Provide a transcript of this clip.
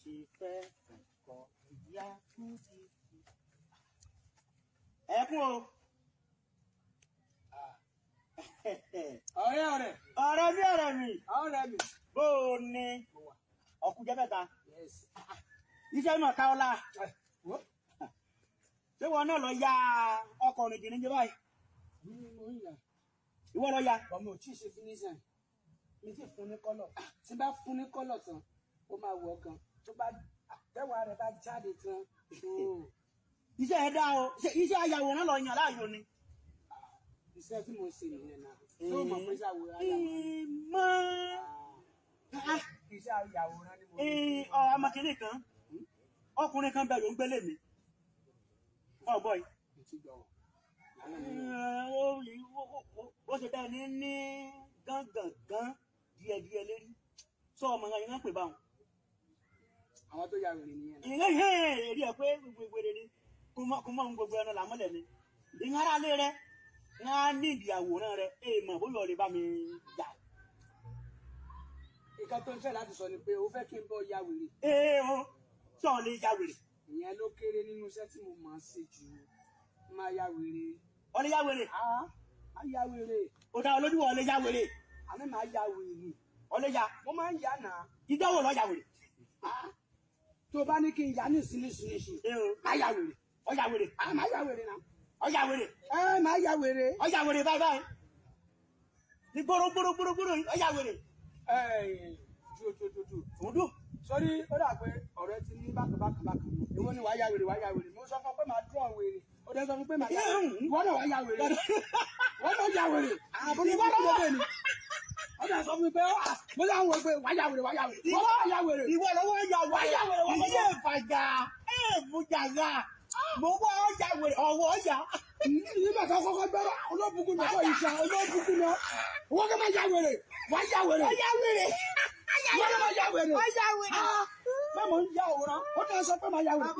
ti fẹ́ ẹ̀kọ́ ìyá Kúdí. Ẹkún o. Ọ̀rẹ́ mi. Bó o ní ọkùnjẹ́ mẹ́ta. Iṣẹ́ náà ká ọlá. Ṣé wọn náà lọ ya ọkọ̀ òrìjì níjẹ́ báyìí? Ìwọ lọ ya. Ọmọ ò tí ì ṣe finishing. Mi ti fún ní kọ́lọ̀. Tí bá fún ní kọ́lọ̀ tán, ó máa wọ̀ gan. Tó bá tẹ́wàá rẹ̀ bá jáde tán. Iṣẹ́ ẹ dá o. Iṣẹ́ ayàwòrán lọ yàn láàyò ni. Iṣẹ́ tí mo ṣe nìyẹn náà. Tó mọ̀ pé ṣàwòrán ayàwòrán. Iṣẹ́ ayàwòrán ni mo ṣe. Ọmọ kìnìún kan. Ọkùnrin kan bẹ̀rù ń gbélé mi. Bọ́ì. Ó ṣe bẹ́ẹ̀ ní gángan díẹ̀díẹ̀ lérí. Sọ ọmọ yẹn ń pè báwọn. Àwọn tó ya wèrè nìyẹn. Èrè ẹ̀ pé wèrè ni kò mọ̀ ń gbogbo ẹnu làmọ́lẹ̀ ni. Ìhárá lé rẹ̀ ń á ní ìdí àwòrán rẹ̀ èèmọ̀ bóyá ọ̀rẹ́ bá mi jà. Ìkan tó ń fẹ́ láti sọ ni pé ó fẹ́ kí n bọ́ ya wèrè. O sọ lè ya wèrè. Ìyẹn ló kéré nínú iṣẹ́ tí mo máa ń ṣe jù. Máa ya wèrè. Ó lè ya wèrè. Á ya wèrè. Ó dá olójúwọ̀ ó lè ya wèrè. Àmì máa ya wèrè. Ó lè ya. Mo máa ń ya náà. Ìdánwò lọ ya wèrè. Tó bá ní kí n ya ní ìsiníṣiníṣi. Máa ya wèrè. Ó ya wèrè. Máa ya wèrè náà. Ó ya wèrè. Máa ya wèrè. Ó ya wèrè báyìí. Ní gbóró ó ya wèrè. Òdù. Sọ́rí ó dà pé ọ̀rẹ́ ti ní bákan. Èwo ni wàá ya wèrè. Mo sọ fún pé màá dúró wèrè. Ó dẹ́ sọ fún pé màá ya wèrè. Wọ́n náà wàá ya wèrè. Wọ́n náà ya wèrè. Àbúrò ìwọ́n lọ́wọ́ ni. Ó dẹ́ sọ fún mi pé mo láwọn wọ pé wàá ya wèrè. Wọ́n wàá ya wèrè. Ìwọ lọ́wọ́ ya wèrè. Ilé ìfàjà. Èèmùjàgà. Mo wá ọjà wèrè. Ọ̀wọ́ ọjà. Nígbà tó kọ́kọ́ gbẹ́rọ olóbùkún náà kọ́ ìṣà olóbùkún náà. Wọ́n kọ́ máa ya wèrè. Wàá ya wèrè. Ó ya wèrè. Wọ́n kọ́ máa ya wèrè. Ó ya wèrè. Bẹ́ẹ̀ mo ń ya òwúrọ̀. Ó dẹ́ sọ pé máa ya wèrè.